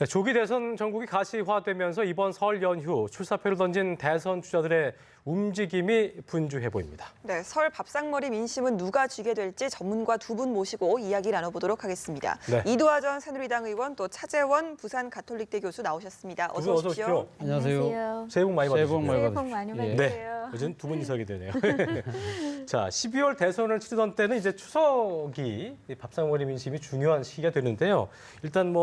네, 조기 대선 전국이 가시화되면서 이번 설 연휴 출사표를 던진 대선 주자들의 움직임이 분주해 보입니다. 네, 설 밥상머리 민심은 누가 쥐게 될지 전문가 두 분 모시고 이야기 나눠보도록 하겠습니다. 네. 이두하 전 새누리당 의원 또 차재원 부산 가톨릭대 교수 나오셨습니다. 어서 어서 오십시오. 오십시오. 안녕하세요. 새해 복 많이 새해 받으세요. 복 많이 새해 복 받으십시오. 많이 예. 받으세요. 네, 요즘 두 분이 서게 되네요. 자, 12월 대선을 치르던 때는 이제 추석이 밥상머리 민심이 중요한 시기가 되는데요. 일단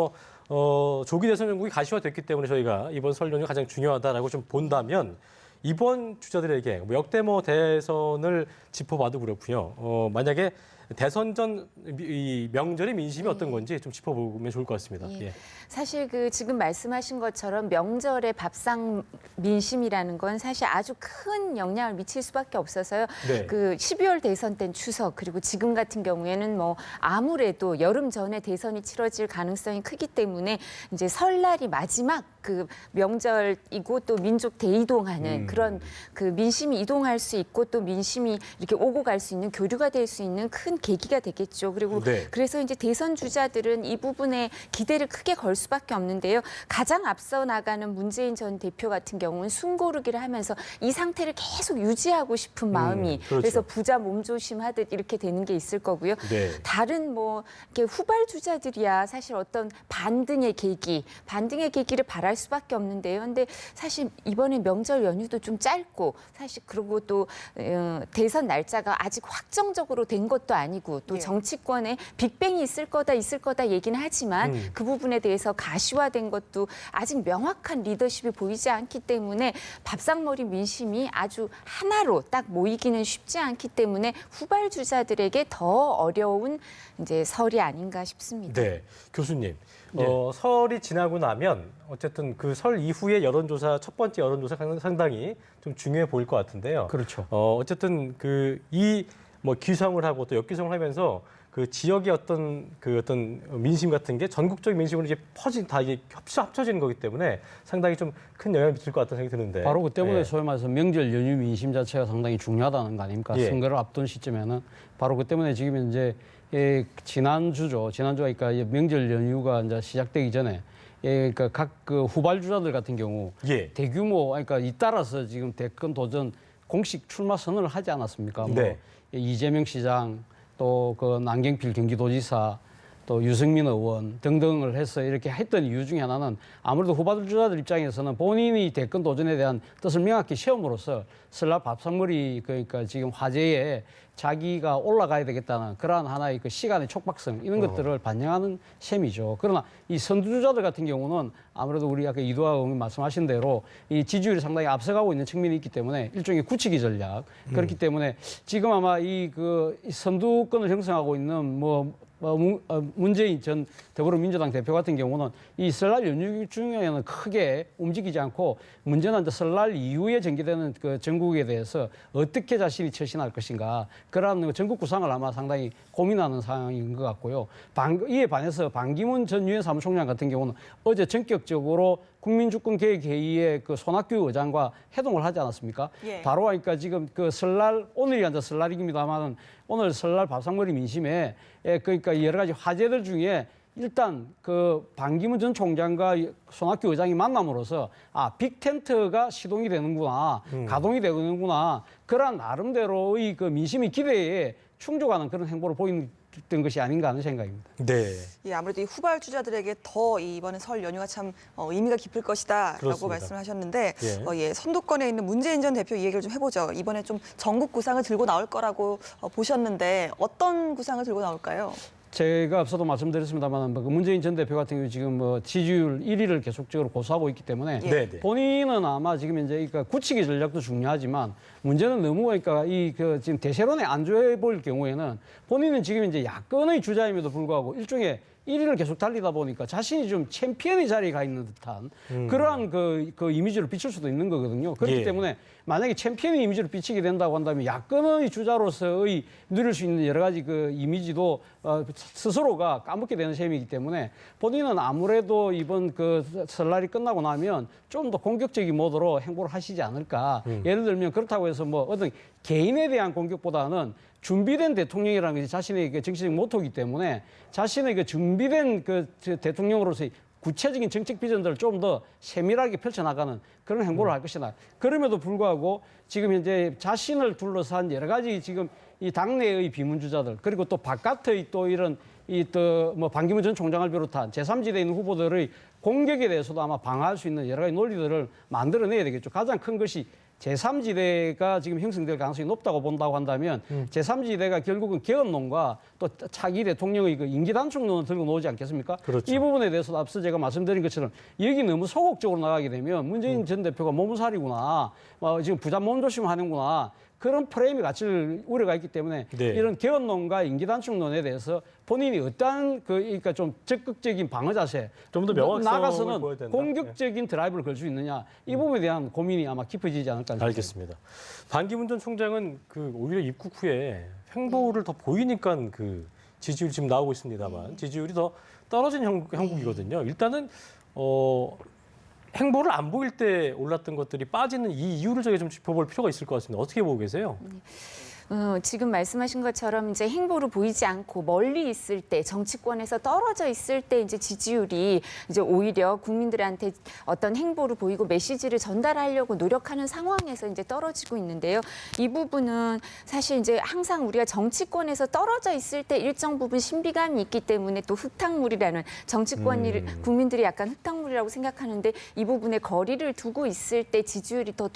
조기 대선 전국이 가시화됐기 때문에 저희가 이번 설 연휴 가장 중요하다라고 좀 본다면 이번 주자들에게 역대 대선을 짚어봐도 그렇고요. 만약에 대선 전 이 명절의 민심이 어떤 건지 좀 짚어보면 좋을 것 같습니다. 예. 예. 사실 지금 말씀하신 것처럼 명절의 밥상 민심이라는 건 사실 아주 큰 영향을 미칠 수밖에 없어서요. 네. 12월 대선 땐 추석 그리고 지금 같은 경우에는 아무래도 여름 전에 대선이 치러질 가능성이 크기 때문에 이제 설날이 마지막 명절이고 또 민족 대이동하는 그런 민심이 이동할 수 있고 또 민심이 이렇게 오고 갈 수 있는 교류가 될 수 있는 큰 계기가 되겠죠. 그리고 네. 그래서 이제 대선 주자들은 이 부분에 기대를 크게 걸 수밖에 없는데요. 가장 앞서 나가는 문재인 전 대표 같은 경우는 숨고르기를 하면서 이 상태를 계속 유지하고 싶은 마음이 그렇죠. 그래서 부자 몸조심하듯 이렇게 되는 게 있을 거고요. 네. 다른 이렇게 후발 주자들이야 사실 어떤 반등의 계기를 바랄 수밖에 없는데요. 근데 사실 이번에 명절 연휴도 좀 짧고 사실 그리고 또 대선 날짜가 아직 확정적으로 된 것도 아니고 또 예. 정치권에 빅뱅이 있을 거다 얘기는 하지만 그 부분에 대해서 가시화된 것도 아직 명확한 리더십이 보이지 않기 때문에 밥상머리 민심이 아주 하나로 딱 모이기는 쉽지 않기 때문에 후발 주자들에게 더 어려운 이제 설이 아닌가 싶습니다. 네, 교수님. 설이 지나고 나면 어쨌든 그 설 이후의 여론조사 첫 번째 여론조사 상당히 좀 중요해 보일 것 같은데요. 그렇죠. 어쨌든 귀성을 하고 또 역귀성을 하면서 그 지역의 어떤 민심 같은 게 전국적인 민심으로 이제 다 이게 합쳐지는 거기 때문에 상당히 좀 큰 영향을 미칠 것 같다는 생각이 드는데. 바로 그 때문에 예. 소위 말해서 명절 연휴 민심 자체가 상당히 중요하다는 거 아닙니까? 예. 선거를 앞둔 시점에는 바로 그 때문에 지금 이제 지난주가 그러니까 명절 연휴가 이제 시작되기 전에 그러니까 각 후발 주자들 같은 경우 예. 대규모 그러니까 잇따라서 지금 대권 도전 공식 출마 선언을 하지 않았습니까? 네. 이재명 시장 또 남경필 경기도지사 또 유승민 의원 등등을 해서 이렇게 했던 이유 중에 하나는 아무래도 후발 주자들 입장에서는 본인이 대권 도전에 대한 뜻을 명확히 세움으로써 설날 밥상머리 그러니까 지금 화제에 자기가 올라가야 되겠다는 그러한 하나의 시간의 촉박성 이런 것들을 반영하는 셈이죠. 그러나 이 선두주자들 같은 경우는 아무래도 우리 아까 이두하 의원님 말씀하신 대로 이 지지율이 상당히 앞서가고 있는 측면이 있기 때문에 일종의 굳히기 전략 그렇기 때문에 지금 아마 이 선두권을 형성하고 있는 문재인 전 더불어민주당 대표 같은 경우는 이 설날 연휴 중에는 크게 움직이지 않고 문제는 이제 설날 이후에 전개되는 전국에 대해서 어떻게 자신이 처신할 것인가 그러한 전국 구상을 아마 상당히 고민하는 상황인 것 같고요. 이에 반해서 반기문 전 유엔 사무총장 같은 경우는 어제 전격적으로 국민주권개혁회의의 손학규 의장과 회동을 하지 않았습니까? 예. 바로 그러니까 지금 오늘이 이제 설날입니다만은 오늘 설날 밥상머리 민심에 그러니까 여러 가지 화제들 중에 일단 반기문 전 총장과 손학규 의장이 만남으로써 빅텐트가 시동이 되는구나, 가동이 되는구나 그런 나름대로의 민심의 기대에 충족하는 그런 행보를 보이는 것이 아닌가 하는 생각입니다. 네. 예, 아무래도 이 후발 주자들에게 더 이번에 설 연휴가 참 의미가 깊을 것이다라고 그렇습니다. 말씀하셨는데 예. 선두권에 있는 문재인 전 대표 이 얘기를 좀 해보죠. 이번에 좀 전국 구상을 들고 나올 거라고 보셨는데 어떤 구상을 들고 나올까요? 제가 앞서도 말씀드렸습니다만 문재인 전 대표 같은 경우 지금 지지율 1위를 계속적으로 고수하고 있기 때문에 예. 네. 본인은 아마 지금 이제 굳히기 전략도 중요하지만 문제는 너무 지금 대세론에 안 좋아 보일 경우에는 본인은 지금 이제 야권의 주자임에도 불구하고 일종의 1위를 계속 달리다 보니까 자신이 좀 챔피언의 자리에 가 있는 듯한 그러한 이미지를 비출 수도 있는 거거든요. 그렇기 예. 때문에 만약에 챔피언의 이미지를 비치게 된다고 한다면 야권의 주자로서의 누릴 수 있는 여러 가지 이미지도 스스로가 까먹게 되는 셈이기 때문에 본인은 아무래도 이번 설날이 끝나고 나면 좀 더 공격적인 모드로 행보를 하시지 않을까. 예를 들면 그렇다고 해서 어떤 개인에 대한 공격보다는 준비된 대통령이라는 것이 자신의 정치적 모토이기 때문에 자신의 준비된 대통령으로서의 구체적인 정책 비전들을 좀 더 세밀하게 펼쳐나가는 그런 행보를 할 것이다. 그럼에도 불구하고 지금 현재 자신을 둘러싼 여러 가지 지금 이 당내의 비문주자들 그리고 또 바깥의 또 이런 이 또 뭐 반기문 전 총장을 비롯한 제3지대에 있는 후보들의 공격에 대해서도 아마 방어할 수 있는 여러 가지 논리들을 만들어내야 되겠죠. 가장 큰 것이 제3지대가 지금 형성될 가능성이 높다고 본다고 한다면 제3지대가 결국은 개헌론과 또 차기 대통령의 그 임기 단축론을 들고 나오지 않겠습니까? 그렇죠. 이 부분에 대해서도 앞서 제가 말씀드린 것처럼 여기 너무 소극적으로 나가게 되면 문재인 전 대표가 몸살이구나, 지금 부자 몸조심하는구나. 그런 프레임의 가치를 우려가 있기 때문에 네. 이런 개헌론과 임기 단축론에 대해서 본인이 어떠한 그러니까 좀 적극적인 방어 자세, 좀 더 명확성을 보여야 나가서는 된다. 공격적인 드라이브를 걸 수 있느냐 이 부분에 대한 고민이 아마 깊어지지 않을까 싶습니다. 알겠습니다. 반기문 전 총장은 그 오히려 입국 후에 행보를 더 보이니까 그 지지율이 지금 나오고 있습니다만 지지율이 더 떨어진 형국이거든요. 일단은 행보를 안 보일 때 올랐던 것들이 빠지는 이 이유를 저희가 좀 짚어볼 필요가 있을 것 같습니다. 어떻게 보고 계세요? 지금 말씀하신 것처럼 이제 행보를 보이지 않고 멀리 있을 때 정치권에서 떨어져 있을 때 이제 지지율이 이제 오히려 국민들한테 어떤 행보를 보이고 메시지를 전달하려고 노력하는 상황에서 이제 떨어지고 있는데요. 이 부분은 사실 이제 항상 우리가 정치권에서 떨어져 있을 때 일정 부분 신비감이 있기 때문에 또 흙탕물이라는 정치권이 국민들이 약간 흙탕물이라고 생각하는데 이 부분에 거리를 두고 있을 때 지지율이 더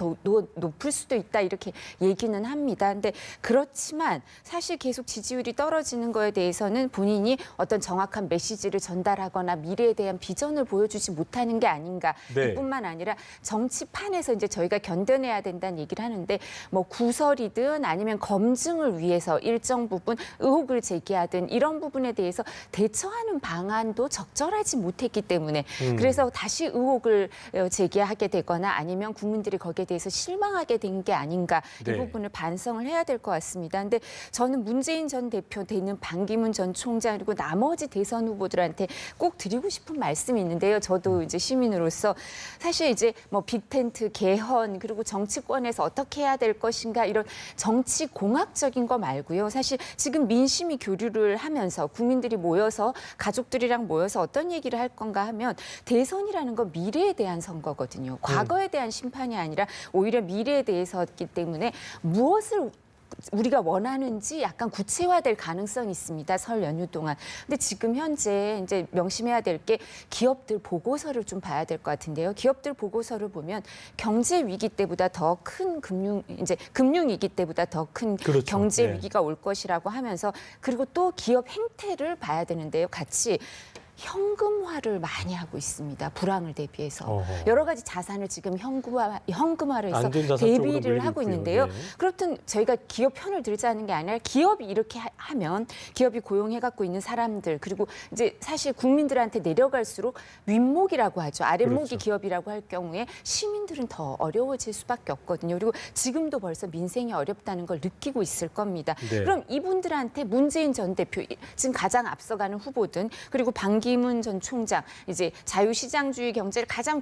높을 수도 있다 이렇게 얘기는 합니다. 근데 그렇지만 사실 계속 지지율이 떨어지는 거에 대해서는 본인이 어떤 정확한 메시지를 전달하거나 미래에 대한 비전을 보여주지 못하는 게 아닌가. 네. 이뿐만 아니라 정치판에서 이제 저희가 견뎌내야 된다는 얘기를 하는데 뭐 구설이든 아니면 검증을 위해서 일정 부분 의혹을 제기하든 이런 부분에 대해서 대처하는 방안도 적절하지 못했기 때문에 그래서 다시 의혹을 제기하게 되거나 아니면 국민들이 거기에 대해서 실망하게 된 게 아닌가. 이 네. 부분을 반성을 해야 될 것 같습니다. 근데 저는 문재인 전 대표 되는 반기문 전 총장 그리고 나머지 대선 후보들한테 꼭 드리고 싶은 말씀이 있는데요. 저도 이제 시민으로서 사실 이제 뭐 빅텐트 개헌 그리고 정치권에서 어떻게 해야 될 것인가 이런 정치 공학적인 거 말고요. 사실 지금 민심이 교류를 하면서 국민들이 모여서 가족들이랑 모여서 어떤 얘기를 할 건가 하면 대선이라는 건 미래에 대한 선거거든요. 과거에 대한 심판이 아니라 오히려 미래에 대해서기 때문에 무엇을 우리가 원하는지 약간 구체화될 가능성이 있습니다. 설 연휴 동안. 근데 지금 현재 이제 명심해야 될 게 기업들 보고서를 좀 봐야 될 것 같은데요. 기업들 보고서를 보면 경제 위기 때보다 더 큰 금융 위기 때보다 더 큰 그렇죠. 경제 네. 위기가 올 것이라고 하면서 그리고 또 기업 행태를 봐야 되는데요. 같이 현금화를 많이 하고 있습니다. 불황을 대비해서. 어허. 여러 가지 자산을 지금 현금화를 해서 안전 자산 쪽으로 대비를 밀리고 하고 있고요. 있는데요. 네. 그렇든 저희가 기업 편을 들자는 게 아니라 기업이 이렇게 하면 기업이 고용해 갖고 있는 사람들 그리고 이제 사실 국민들한테 내려갈수록 윗목이라고 하죠. 아랫목이 그렇죠. 기업이라고 할 경우에 시민들은 더 어려워질 수밖에 없거든요. 그리고 지금도 벌써 민생이 어렵다는 걸 느끼고 있을 겁니다. 네. 그럼 이분들한테 문재인 전 대표 지금 가장 앞서가는 후보든 그리고 반기문 전 총장 이제 자유시장주의 경제를 가장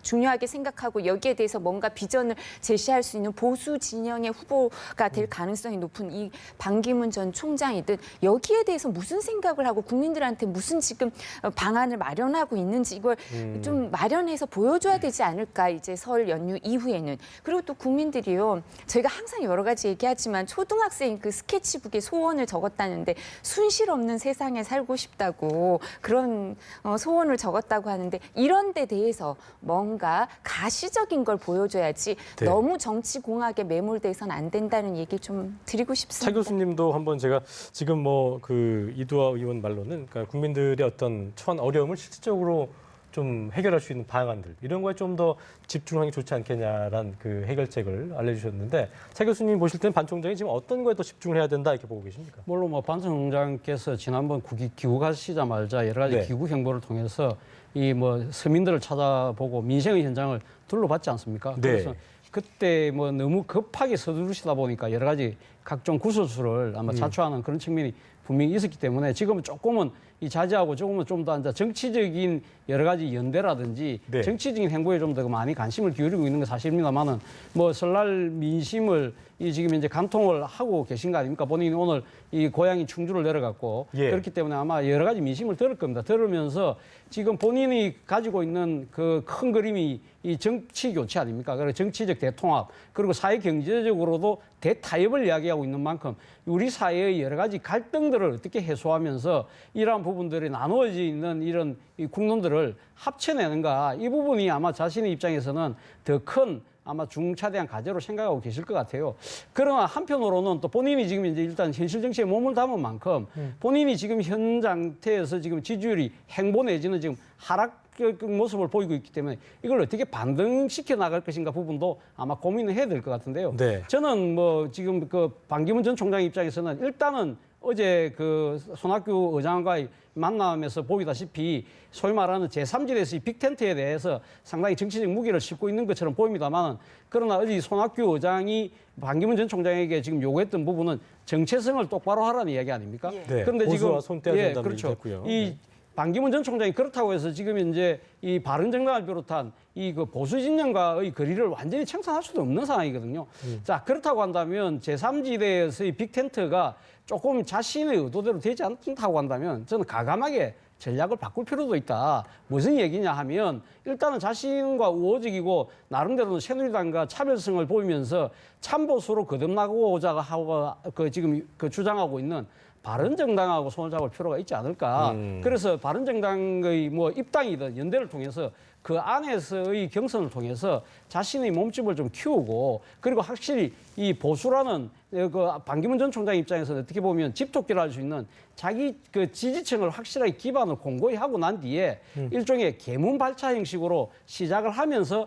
중요하게 생각하고 여기에 대해서 뭔가 비전을 제시할 수 있는 보수 진영의 후보가 될 가능성이 높은 이 반기문 전 총장이든 여기에 대해서 무슨 생각을 하고 국민들한테 무슨 지금 방안을 마련하고 있는지 이걸 좀 마련해서 보여줘야 되지 않을까 이제 설 연휴 이후에는. 그리고 또 국민들이요. 저희가 항상 여러 가지 얘기하지만 초등학생 그 스케치북에 소원을 적었다는데 순실 없는 세상에 살고 싶다고 그런 소원을 적었다고 하는데 이런 데 대해서 뭔가 가시적인 걸 보여줘야지 네. 너무 정치 공학에 매몰돼서는 안 된다는 얘기 좀 드리고 차 싶습니다. 교수님도 한번 제가 지금 뭐 그 이두화 의원 말로는 그러니까 국민들의 어떤 처한 어려움을 실질적으로 좀 해결할 수 있는 방안들 이런 거에 좀 더 집중하는 게 좋지 않겠냐라는 그 해결책을 알려주셨는데 차 교수님 보실 때는 반 총장이 지금 어떤 거에 더 집중을 해야 된다 이렇게 보고 계십니까? 물론 뭐 반 총장께서 지난번 기국하시자마자 여러 가지 네. 기국 행보를 통해서 이 뭐 서민들을 찾아보고 민생의 현장을 둘러봤지 않습니까? 네. 그래서 그때 뭐 너무 급하게 서두르시다 보니까 여러 가지 각종 구설수를 아마 자초하는 그런 측면이 분명히 있었기 때문에 지금은 조금은 이 자제하고 조금은 좀 더 이제 정치적인 여러 가지 연대라든지 네. 정치적인 행보에 좀 더 많이 관심을 기울이고 있는 건 사실입니다만은 뭐 설날 민심을 이 지금 이제 관통을 하고 계신 거 아닙니까? 본인이 오늘 이 고향이 충주를 내려갔고 예. 그렇기 때문에 아마 여러 가지 민심을 들을 겁니다. 들으면서 지금 본인이 가지고 있는 그 큰 그림이 이 정치 교체 아닙니까? 그리고 정치적 대통합 그리고 사회 경제적으로도 대타협을 이야기하고 있는 만큼 우리 사회의 여러 가지 갈등들을 어떻게 해소하면서 이러한 부분들이 나누어져 있는 이런 이 국론들을 합쳐내는가 이 부분이 아마 자신의 입장에서는 더 큰 아마 중차대한 과제로 생각하고 계실 것 같아요. 그러나 한편으로는 또 본인이 지금 이제 일단 현실 정치에 몸을 담은 만큼 본인이 지금 현 상태에서 지금 지지율이 행보 내지는 지금 하락 모습을 보이고 있기 때문에 이걸 어떻게 반등시켜 나갈 것인가 부분도 아마 고민을 해야 될 것 같은데요. 네. 저는 뭐 지금 그 반기문 전 총장 입장에서는 일단은 어제 그 손학규 의장과의 만남에서 보이다시피 소위 말하는 제3지대에서의 빅텐트에 대해서 상당히 정치적 무게를 싣고 있는 것처럼 보입니다만 그러나 어제 손학규 의장이 반기문 전 총장에게 지금 요구했던 부분은 정체성을 똑바로 하라는 이야기 아닙니까? 예. 네. 그런데 지금 보수와 손 떼야 된다는 그렇죠. 얘기했고요. 이 네. 반기문 전 총장이 그렇다고 해서 지금 이제 이 바른정당을 비롯한 이 그 보수 진영과의 거리를 완전히 청산할 수도 없는 상황이거든요. 자 그렇다고 한다면 제3지대에서의 빅텐트가 조금 자신의 의도대로 되지 않다고 한다면 저는 과감하게 전략을 바꿀 필요도 있다. 무슨 얘기냐 하면 일단은 자신과 우호적이고 나름대로는 새누리당과 차별성을 보이면서 참보수로 거듭나고자 하고 그 지금 그 주장하고 있는 바른정당하고 손을 잡을 필요가 있지 않을까. 그래서 바른정당의 뭐 입당이든 연대를 통해서 그 안에서의 경선을 통해서 자신의 몸집을 좀 키우고 그리고 확실히 이 보수라는 그 반기문 전 총장 입장에서는 어떻게 보면 집토끼를 할 수 있는 자기 그 지지층을 확실하게 기반을 공고히 하고 난 뒤에 일종의 계문 발차 형식으로 시작을 하면서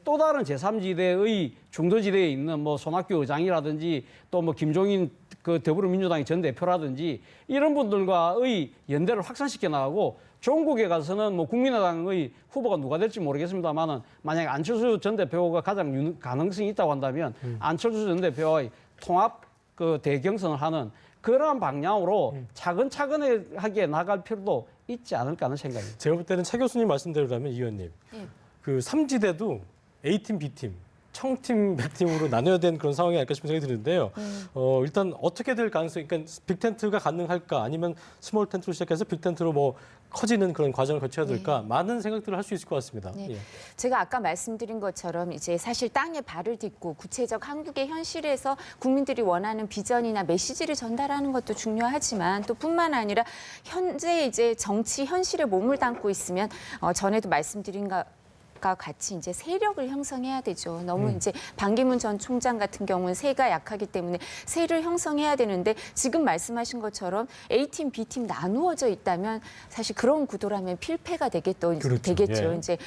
또 다른 제3지대의 중도지대에 있는 뭐 손학규 의장이라든지 또 뭐 김종인 그 더불어민주당의 전 대표라든지 이런 분들과의 연대를 확산시켜 나가고 전국에 가서는 뭐 국민의당의 후보가 누가 될지 모르겠습니다만은 만약에 안철수 전 대표가 가장 가능성이 있다고 한다면 안철수 전 대표와의 통합 그 대경선을 하는 그러한 방향으로 차근차근하게 나갈 필요도 있지 않을까 하는 생각입니다. 제가 볼 때는 차 교수님 말씀대로라면 이 의원님 예. 그 3지대도 A팀, B팀, 청팀, 백팀으로 나눠야 되는 그런 상황이 아닐까 싶은 생각이 드는데요. 일단 어떻게 될 가능성이, 그러니까 빅텐트가 가능할까 아니면 스몰 텐트로 시작해서 빅텐트로 뭐 커지는 그런 과정을 거쳐야 될까 많은 생각들을 할 수 있을 것 같습니다. 네. 예. 제가 아까 말씀드린 것처럼 이제 사실 땅에 발을 딛고 구체적 한국의 현실에서 국민들이 원하는 비전이나 메시지를 전달하는 것도 중요하지만 또 뿐만 아니라 현재 이제 정치 현실에 몸을 담고 있으면 전에도 말씀드린 것 같이 이제 세력을 형성해야 되죠. 너무 이제 반기문 전 총장 같은 경우는 세가 약하기 때문에 세를 형성해야 되는데 지금 말씀하신 것처럼 A팀, B팀 나누어져 있다면 사실 그런 구도라면 필패가 되겠죠. 예. 이제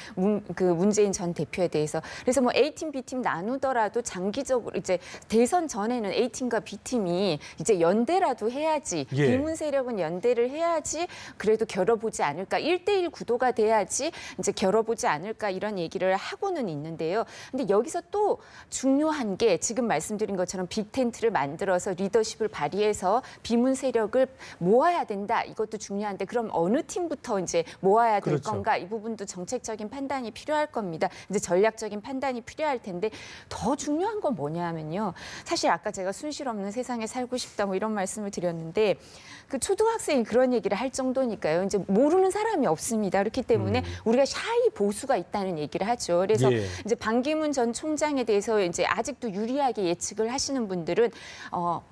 그 문재인 전 대표에 대해서. 그래서 뭐 A팀, B팀 나누더라도 장기적으로 이제 대선 전에는 A팀과 B팀이 이제 연대라도 해야지. 예. 비문 세력은 연대를 해야지 그래도 겨뤄보지 않을까. 1대1 구도가 돼야지 이제 겨뤄보지 않을까 이런 얘기를 하고는 있는데요. 근데 여기서 또 중요한 게 지금 말씀드린 것처럼 빅텐트를 만들어서 리더십을 발휘해서 비문 세력을 모아야 된다. 이것도 중요한데 그럼 어느 팀부터 이제 모아야 될 그렇죠. 건가? 이 부분도 정책적인 판단이 필요할 겁니다. 이제 전략적인 판단이 필요할 텐데 더 중요한 건 뭐냐면요. 사실 아까 제가 순실 없는 세상에 살고 싶다 뭐 이런 말씀을 드렸는데 그 초등학생이 그런 얘기를 할 정도니까요. 이제 모르는 사람이 없습니다. 그렇기 때문에 우리가 샤이 보수가 있다는 얘기를 하죠. 그래서 예. 이제 반기문 전 총장에 대해서 이제 아직도 유리하게 예측을 하시는 분들은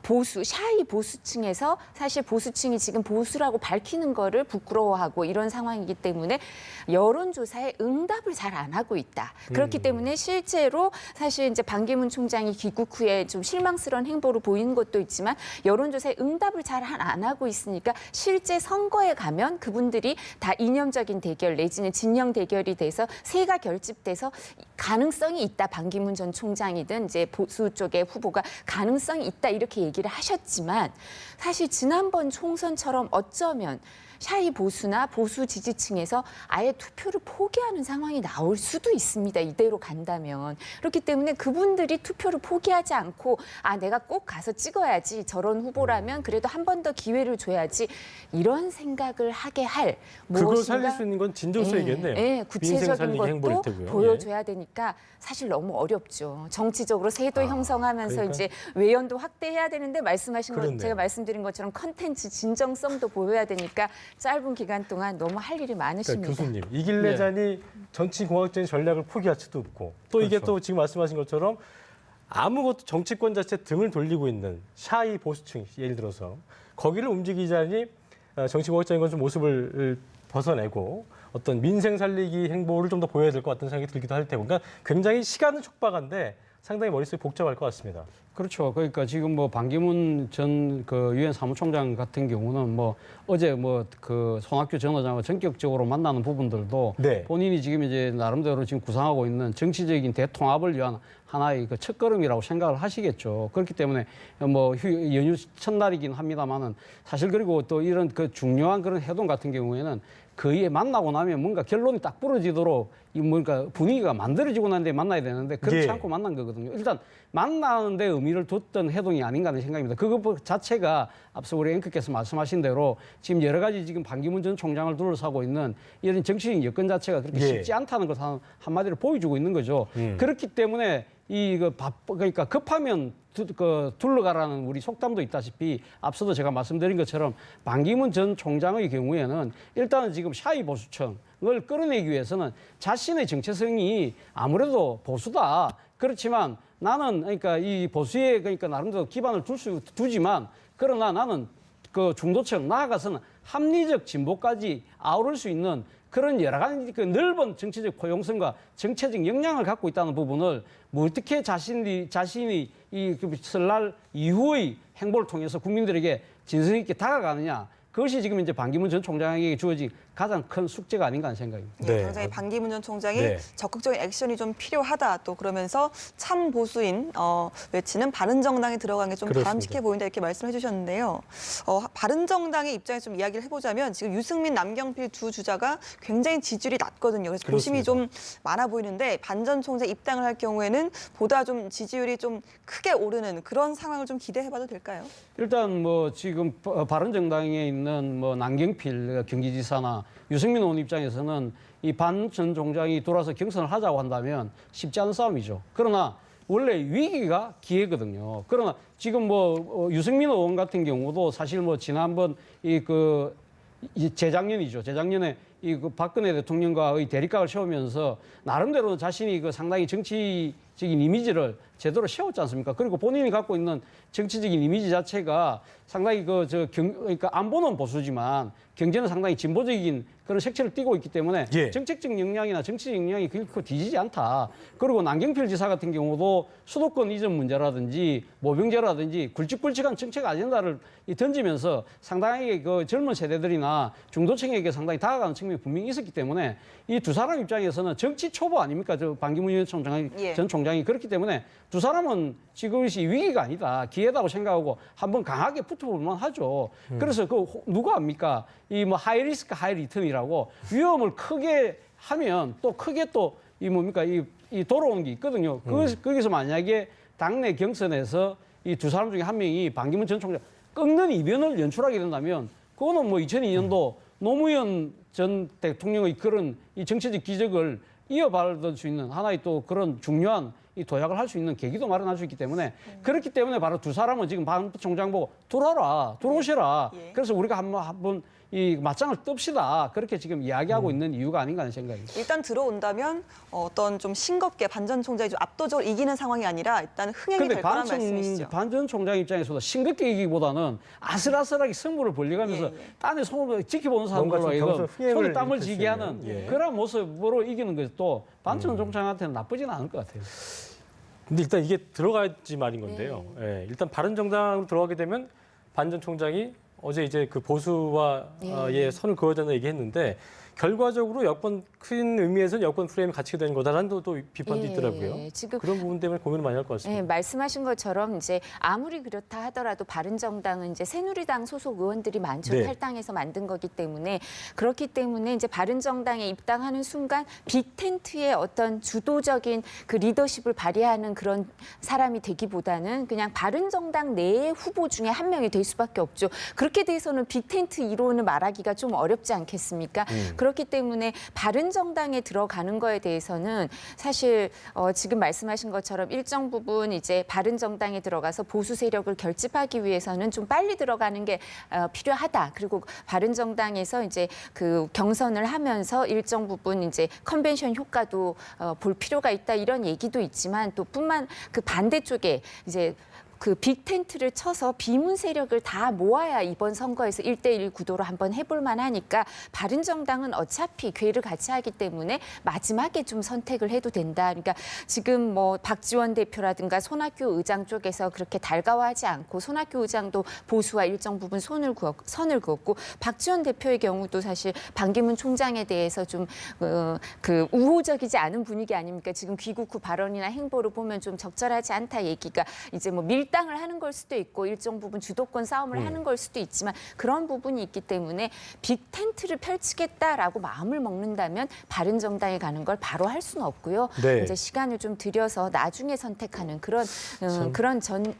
보수, 샤이 보수층에서 사실 보수층이 지금 보수라고 밝히는 거를 부끄러워하고 이런 상황이기 때문에 여론조사에 응답을 잘 안 하고 있다. 그렇기 때문에 실제로 사실 이제 반기문 총장이 귀국 후에 좀 실망스러운 행보로 보이는 것도 있지만 여론조사에 응답을 잘 안 하고 있으니까 실제 선거에 가면 그분들이 다 이념적인 대결 내지는 진영 대결이 돼서 세가 결집돼서 가능성이 있다. 반기문 전 총장이든 이제 보수 쪽의 후보가 가능성이 있다 이렇게 얘기를 하셨지만 사실 지난번 총선처럼 어쩌면 샤이 보수나 보수 지지층에서 아예 투표를 포기하는 상황이 나올 수도 있습니다. 이대로 간다면. 그렇기 때문에 그분들이 투표를 포기하지 않고 내가 꼭 가서 찍어야지. 저런 후보라면 그래도 한 번 더 기회를 줘야지. 이런 생각을 하게 할 그걸 무엇인가 살릴 수 있는 건 진정성이겠네요. 예, 구체적인 살리기 행보일 것도 테고요. 보여줘야 되니까 사실 너무 어렵죠. 정치적으로 세도 형성하면서 그러니까. 이제 외연도 확대해야 되는데 말씀하신 것 그렇네요. 제가 말씀드린 것처럼 컨텐츠 진정성도 보여야 되니까 짧은 기간 동안 너무 할 일이 그러니까 많으십니다. 교수님, 이길래자니 정치공학적인 전략을 포기할 수도 없고 또 이게 그렇죠. 또 지금 말씀하신 것처럼 아무것도 정치권 자체 등을 돌리고 있는 샤이 보수층, 예를 들어서 거기를 움직이자니 정치공학적인 건 좀 모습을 벗어내고 어떤 민생 살리기 행보를 좀 더 보여야 될 것 같은 생각이 들기도 할 테고, 그러니까 굉장히 시간은 촉박한데 상당히 머릿속이 복잡할 것 같습니다. 그렇죠. 그러니까 지금 뭐 반기문 전 그 유엔 사무총장 같은 경우는 뭐 어제 뭐 그 손학규 전 의장과 전격적으로 만나는 부분들도 네. 본인이 지금 이제 나름대로 지금 구상하고 있는 정치적인 대통합을 위한 하나의 그 첫걸음이라고 생각을 하시겠죠. 그렇기 때문에 뭐 연휴 첫날이긴 합니다만은 사실 그리고 또 이런 그 중요한 그런 회동 같은 경우에는 거의 만나고 나면 뭔가 결론이 딱 부러지도록 이 뭔가 분위기가 만들어지고 난 뒤에 만나야 되는데 그렇지 예. 않고 만난 거거든요. 일단 만나는 데 의미를 뒀던 회동이 아닌가 하는 생각입니다. 그것 자체가 앞서 우리 앵커께서 말씀하신 대로 지금 여러 가지 지금 반기문 전 총장을 둘러싸고 있는 이런 정치적인 여건 자체가 그렇게 예. 쉽지 않다는 것 한마디로 보여주고 있는 거죠. 그렇기 때문에 그러니까 급하면 둘러가라는 우리 속담도 있다시피 앞서도 제가 말씀드린 것처럼 반기문 전 총장의 경우에는 일단은 지금 샤이 보수층을 끌어내기 위해서는 자신의 정체성이 아무래도 보수다. 그렇지만 나는 그러니까 이 보수에 그러니까 나름대로 기반을 두지만 그러나 나는 그 중도층 나아가서는 합리적 진보까지 아우를 수 있는 그런 여러 가지 그 넓은 정치적 포용성과 정체적 역량을 갖고 있다는 부분을 뭐 어떻게 자신이 이 설날 이후의 행보를 통해서 국민들에게 진성 있게 다가가느냐. 그것이 지금 이제 반기문 전 총장에게 주어진 가장 큰 숙제가 아닌가 하는 생각입니다. 네, 네. 당장에 반기문 전 총장이 네. 적극적인 액션이 좀 필요하다. 또 그러면서 참 보수인 외치는 바른정당에 들어간 게 좀 그렇습니다. 바람직해 보인다 이렇게 말씀해 주셨는데요. 바른정당의 입장에서 좀 이야기를 해보자면 지금 유승민, 남경필 두 주자가 굉장히 지지율이 낮거든요. 그래서 고심이 좀 많아 보이는데 반 전 총장 입당을 할 경우에는 보다 좀 지지율이 좀 크게 오르는 그런 상황을 좀 기대해봐도 될까요? 일단 뭐 지금 바른정당에 있는 뭐 남경필 경기지사나 유승민 의원 입장에서는 이 반 전 총장이 돌아서 경선을 하자고 한다면 쉽지 않은 싸움이죠. 그러나 원래 위기가 기회거든요. 그러나 지금 뭐 유승민 의원 같은 경우도 사실 뭐 지난번 재작년이죠. 재작년에 이 그 박근혜 대통령과의 대립각을 세우면서 나름대로 자신이 그 상당히 정치적인 이미지를 제대로 세웠지 않습니까? 그리고 본인이 갖고 있는 정치적인 이미지 자체가 상당히 그러니까 안보는 보수지만 경제는 상당히 진보적인 그런 색채를 띠고 있기 때문에 예. 정책적 역량이나 정치적 역량이 결코 뒤지지 않다. 그리고 남경필 지사 같은 경우도 수도권 이전 문제라든지 모병제라든지 굵직굵직한 정책 아젠다를 던지면서 상당히 그 젊은 세대들이나 중도층에게 상당히 다가가는 측면이 분명히 있었기 때문에 이 두 사람 입장에서는 정치 초보 아닙니까? 저 반기문 전 총장이 그렇기 때문에 두 사람은 지금 이것이 위기가 아니다. 기회다고 생각하고 한번 강하게 붙어볼만 하죠. 그래서 누가 압니까? 이 뭐 하이 리스크 하이 리턴이라고 위험을 크게 하면 또 크게 또 이 뭡니까? 이 돌아오는 게 있거든요. 거기서 만약에 당내 경선에서 이 두 사람 중에 한 명이 반기문 전 총장 꺾는 이변을 연출하게 된다면 그거는 뭐 2002년도 노무현 전 대통령의 그런 이 정치적 기적을 이어받을 수 있는 하나의 또 그런 중요한 이 도약을 할 수 있는 계기도 마련할 수 있기 때문에 그렇기 때문에 바로 두 사람은 지금 반 총장 보고 들어오셔라. 예. 그래서 우리가 한번 이 맞짱을 뜹시다. 그렇게 지금 이야기하고 있는 이유가 아닌가 하는 생각입니다. 일단 들어온다면 어떤 좀 싱겁게 반 전 총장이 좀 압도적으로 이기는 상황이 아니라 일단 흥행이 근데 될 거란 말씀이시죠. 반 전 총장 입장에서도 싱겁게 이기기보다는 아슬아슬하게 승부를 벌려가면서 딴에 손을 지켜보는 뭔가 사람들로 좀 하여금 흥행을 손에 땀을 일으킬 수 지게 하는 있는, 예. 그런 모습으로 이기는 것도 반 전 총장한테는 나쁘지는 않을 것 같아요. 근데 일단 이게 들어가야지 말인 건데요. 예, 일단 바른정당으로 들어가게 되면 반 전 총장이 어제 이제 그 보수와 의 선을 그어야 된다 얘기했는데 결과적으로 여권 큰 의미에서 여권 프레임이 갇히게 된 거다라는 또 비판도 예, 있더라고요. 지금 그런 부분 때문에 고민을 많이 할 것 같습니다. 네, 말씀하신 것처럼 이제 아무리 그렇다 하더라도 바른정당은 이제 새누리당 소속 의원들이 많죠. 네. 탈당해서 만든 거기 때문에 그렇기 때문에 이제 바른정당에 입당하는 순간 빅텐트의 어떤 주도적인 그 리더십을 발휘하는 그런 사람이 되기보다는 그냥 바른정당 내의 후보 중에 한 명이 될 수밖에 없죠. 그렇게 돼서는 빅텐트 이론을 말하기가 좀 어렵지 않겠습니까? 그렇기 때문에 바른정당에 들어가는 거에 대해서는 사실 지금 말씀하신 것처럼 일정 부분 이제 바른정당에 들어가서 보수 세력을 결집하기 위해서는 좀 빨리 들어가는 게 필요하다. 그리고 바른정당에서 이제 그 경선을 하면서 일정 부분 이제 컨벤션 효과도 볼 필요가 있다 이런 얘기도 있지만 또 뿐만 그 반대쪽에 이제 그 빅텐트를 쳐서 비문 세력을 다 모아야 이번 선거에서 1대1 구도로 한번 해볼 만하니까 바른정당은 어차피 궤를 같이 하기 때문에 마지막에 좀 선택을 해도 된다. 그러니까 지금 뭐 박지원 대표라든가 손학규 의장 쪽에서 그렇게 달가워하지 않고 손학규 의장도 보수와 일정 부분 선을 그었고 박지원 대표의 경우도 사실 반기문 총장에 대해서 좀 그 우호적이지 않은 분위기 아닙니까? 지금 귀국 후 발언이나 행보를 보면 좀 적절하지 않다 얘기가 이제 뭐 밀당을 하는 걸 수도 있고 일정 부분 주도권 싸움을 하는 걸 수도 있지만 그런 부분이 있기 때문에 빅텐트를 펼치겠다라고 마음을 먹는다면 바른정당에 가는 걸 바로 할 수는 없고요. 네. 이제 시간을 좀 들여서 나중에 선택하는 그런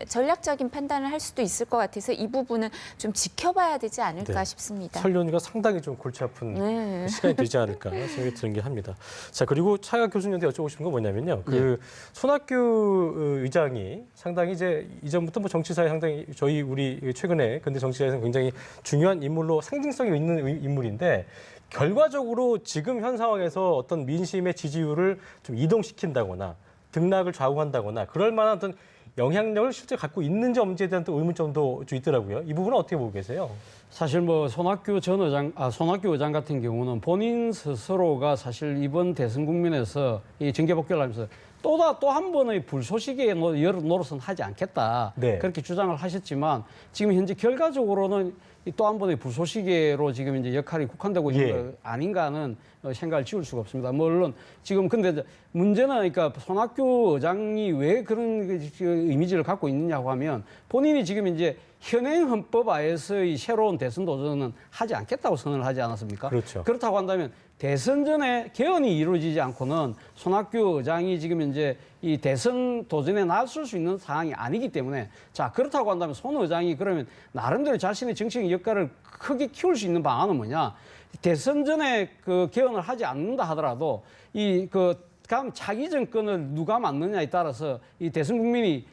전략적인 판단을 할 수도 있을 것 같아서 이 부분은 좀 지켜봐야 되지 않을까 네. 싶습니다. 설 연휴가 상당히 좀 골치 아픈 네. 시간이 되지 않을까 생각이 드는 게 합니다. 자, 그리고 차가 교수님한테 여쭤보고 싶은 건 뭐냐면요. 그 손학규 의장이 상당히 이제 이전부터 뭐 정치사에 상당히 우리 최근에 근대 정치사에서 굉장히 중요한 인물로 상징성이 있는 인물인데 결과적으로 지금 현 상황에서 어떤 민심의 지지율을 좀 이동시킨다거나 등락을 좌우한다거나 그럴 만한 어떤 영향력을 실제 갖고 있는지 없는지에 대한 또 의문점도 좀 있더라고요. 이 부분은 어떻게 보고 계세요? 사실 뭐 손학규 의장 같은 경우는 본인 스스로가 사실 이번 대선 국면에서 이 정계 복귀를 하면서 또 한 번의 불쏘시개 노릇은 하지 않겠다. 네. 그렇게 주장을 하셨지만 지금 현재 결과적으로는 또 한 번의 불쏘시개로 지금 이제 역할이 국한되고 있는 거 아닌가 하는 생각을 지울 수가 없습니다. 물론 지금 근데 문제는 그러니까 손학규 의장이 왜 그런 그 이미지를 갖고 있느냐고 하면 본인이 지금 이제 현행 헌법 하에서의 새로운 대선 도전은 하지 않겠다고 선언을 하지 않았습니까? 그렇죠. 그렇다고 한다면 대선 전에 개헌이 이루어지지 않고는 손학규 의장이 지금 이제 이 대선 도전에 나설 수 있는 상황이 아니기 때문에 자 그렇다고 한다면 손 의장이 그러면 나름대로 자신의 정치적 역할을 크게 키울 수 있는 방안은 뭐냐? 대선 전에 그 개헌을 하지 않는다 하더라도 이 그 다음 차기 정권을 누가 맡느냐에 따라서 이 대선 국민이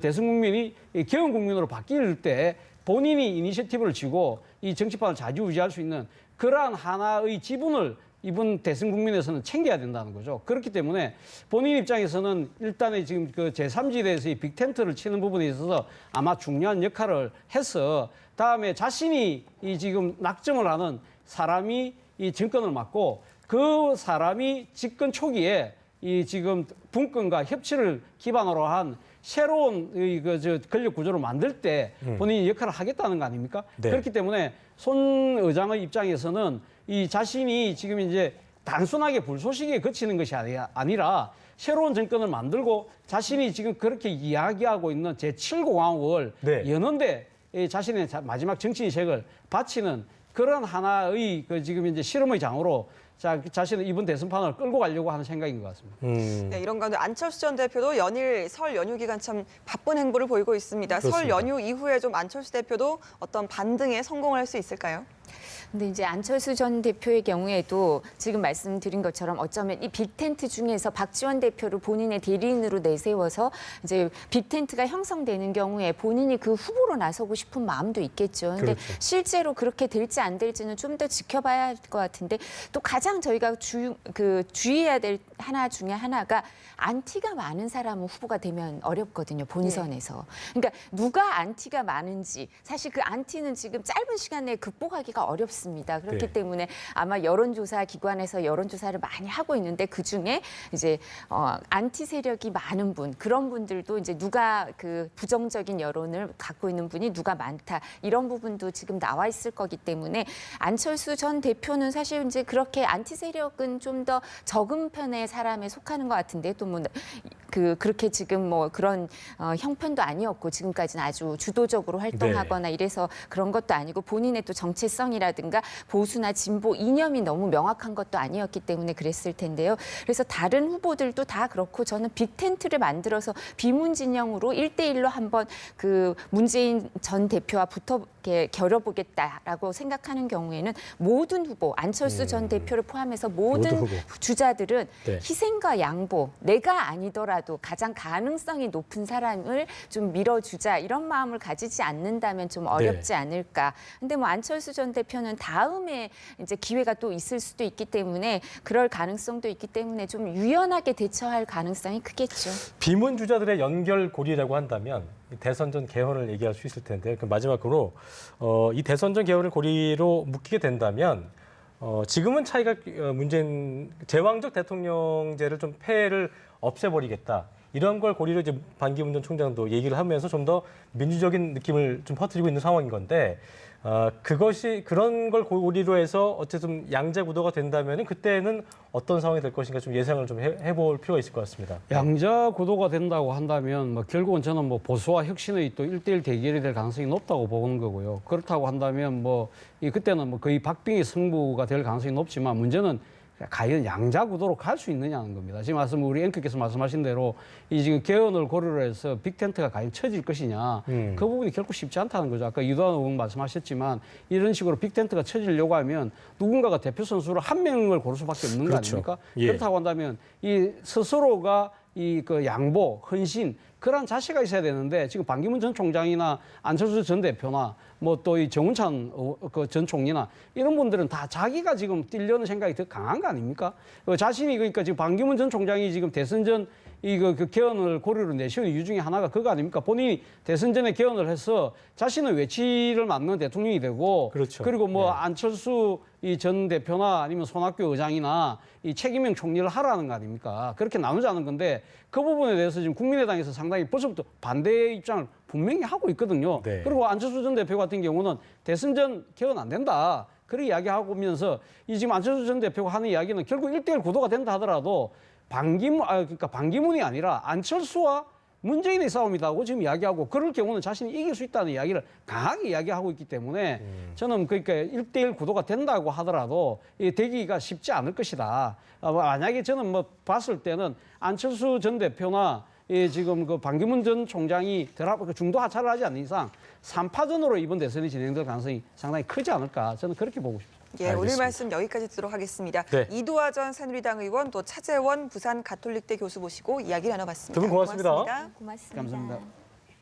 대선 국민이 개헌 국민으로 바뀔 때 본인이 이니셔티브를 쥐고 이 정치판을 좌지우지할 수 있는 그러한 하나의 지분을 이번 대선 국민에서는 챙겨야 된다는 거죠. 그렇기 때문에 본인 입장에서는 일단은 지금 그 제3지대에서의 빅텐트를 치는 부분에 있어서 아마 중요한 역할을 해서 다음에 자신이 이 지금 낙점을 하는 사람이 이 정권을 맡고 그 사람이 집권 초기에 이 지금 분권과 협치를 기반으로 한 새로운 권력 구조를 만들 때 본인이 역할을 하겠다는 거 아닙니까? 네. 그렇기 때문에 손 의장의 입장에서는 이 자신이 지금 이제 단순하게 불쏘시개에 그치는 것이 아니라 새로운 정권을 만들고 자신이 지금 그렇게 이야기하고 있는 제7공화국을 네. 여는데 자신의 마지막 정치인색을 바치는 그런 하나의 그 지금 이제 실험의 장으로 자신은 이번 대선판을 끌고 가려고 하는 생각인 것 같습니다. 네, 이런 가운데 안철수 전 대표도 연일 설 연휴 기간 참 바쁜 행보를 보이고 있습니다. 설 그렇습니다. 연휴 이후에 좀 안철수 대표도 어떤 반등에 성공을 할 수 있을까요? 근데 이제 안철수 전 대표의 경우에도 지금 말씀드린 것처럼 어쩌면 이 빅텐트 중에서 박지원 대표를 본인의 대리인으로 내세워서 이제 빅텐트가 형성되는 경우에 본인이 그 후보로 나서고 싶은 마음도 있겠죠. 근데 그렇죠. 실제로 그렇게 될지 안 될지는 좀 더 지켜봐야 할 것 같은데 또 가장 저희가 주의해야 될 하나 중에 하나가 안티가 많은 사람은 후보가 되면 어렵거든요. 본선에서. 그러니까 누가 안티가 많은지 사실 그 안티는 지금 짧은 시간 내에 극복하기가 어렵습니다. 높습니다. 그렇기 네. 때문에 아마 여론조사 기관에서 여론조사를 많이 하고 있는데 그 중에 이제 안티 세력이 많은 분, 그런 분들도 이제 누가 그 부정적인 여론을 갖고 있는 분이 누가 많다, 이런 부분도 지금 나와 있을 거기 때문에 안철수 전 대표는 사실 이제 그렇게 안티 세력은 좀 더 적은 편의 사람에 속하는 것 같은데, 또 뭐 그렇게 지금 뭐 그런 형편도 아니었고 지금까지는 아주 주도적으로 활동하거나 이래서 그런 것도 아니고, 본인의 또 정체성이라든가 보수나 진보 이념이 너무 명확한 것도 아니었기 때문에 그랬을 텐데요. 그래서 다른 후보들도 다 그렇고, 저는 빅텐트를 만들어서 비문 진영으로 1대1로 한번 그 문재인 전 대표와 붙어 겨뤄보겠다라고 생각하는 경우에는 모든 후보, 안철수 전 대표를 포함해서 모든 모두 주자들은 네. 희생과 양보, 내가 아니더라도 가장 가능성이 높은 사람을 좀 밀어주자, 이런 마음을 가지지 않는다면 좀 어렵지 않을까. 근데 뭐 안철수 전 대표는 다음에 이제 기회가 또 있을 수도 있기 때문에, 그럴 가능성도 있기 때문에 좀 유연하게 대처할 가능성이 크겠죠. 비문 주자들의 연결고리라고 한다면 대선전 개헌을 얘기할 수 있을 텐데, 그 마지막으로 이 대선전 개헌을 고리로 묶이게 된다면 지금은 차이가 문재인 제왕적 대통령제를 좀 폐해를 없애버리겠다, 이런 걸 고리로 이제 반기문 전 총장도 얘기를 하면서 좀 더 민주적인 느낌을 좀 퍼뜨리고 있는 상황인 건데, 그것이 그런 걸 고리로 해서 어쨌든 양자 구도가 된다면 그때는 어떤 상황이 될 것인가 좀 예상을 좀 해볼 필요가 있을 것 같습니다. 양자 구도가 된다고 한다면 뭐 결국은 저는 뭐 보수와 혁신의 또 1대1 대결이 될 가능성이 높다고 보는 거고요. 그렇다고 한다면 뭐 그때는 뭐 거의 박빙의 승부가 될 가능성이 높지만, 문제는 과연 양자 구도로 갈 수 있느냐는 겁니다. 지금 우리 앵커께서 말씀하신 대로 이 지금 개헌을 고려로 해서 빅텐트가 과연 쳐질 것이냐, 그 부분이 결코 쉽지 않다는 거죠. 아까 이도환 의원 말씀하셨지만, 이런 식으로 빅텐트가 쳐지려고 하면 누군가가 대표 선수를 한 명을 고를 수밖에 없는 거 아닙니까? 예. 그렇다고 한다면 이 스스로가 이 그 양보, 헌신, 그런 자세가 있어야 되는데, 지금 반기문 전 총장이나 안철수 전 대표나 뭐 또 이 정운찬 전 총리나 이런 분들은 다 자기가 지금 뛰려는 생각이 더 강한 거 아닙니까? 자신이, 그러니까 지금 반기문 전 총장이 지금 대선 전 그 개헌을 고려로 내세운 이유 중에 하나가 그거 아닙니까? 본인이 대선 전에 개헌을 해서 자신의 외치를 맞는 대통령이 되고, 그렇죠. 그리고 뭐 안철수 이 전 대표나 아니면 손학규 의장이나 이 책임형 총리를 하라는 거 아닙니까? 그렇게 나누자는 건데, 그 부분에 대해서 지금 국민의당에서 상당히 벌써부터 반대 입장을 분명히 하고 있거든요. 네. 그리고 안철수 전 대표 같은 경우는 대선 전 개헌 안 된다, 그렇게 이야기하고 오면서 이 지금 안철수 전 대표가 하는 이야기는 결국 1대1 구도가 된다 하더라도 그러니까 반기문이 아니라 안철수와 문재인의 싸움이라고 지금 이야기하고, 그럴 경우는 자신이 이길 수 있다는 이야기를 강하게 이야기하고 있기 때문에 저는 그러니까 1대1 구도가 된다고 하더라도 되기가 쉽지 않을 것이다. 만약에 저는 뭐 봤을 때는 안철수 전 대표나 지금 그 반기문 전 총장이 중도 하차를 하지 않는 이상 3파전으로 이번 대선이 진행될 가능성이 상당히 크지 않을까, 저는 그렇게 보고 싶습니다. 예, 알겠습니다. 오늘 말씀 여기까지 듣도록 하겠습니다. 네. 이두화 전 새누리당 의원, 또 차재원 부산 가톨릭대 교수 모시고 이야기 나눠봤습니다. 두 분 고맙습니다. 고맙습니다. 고맙습니다. 감사합니다.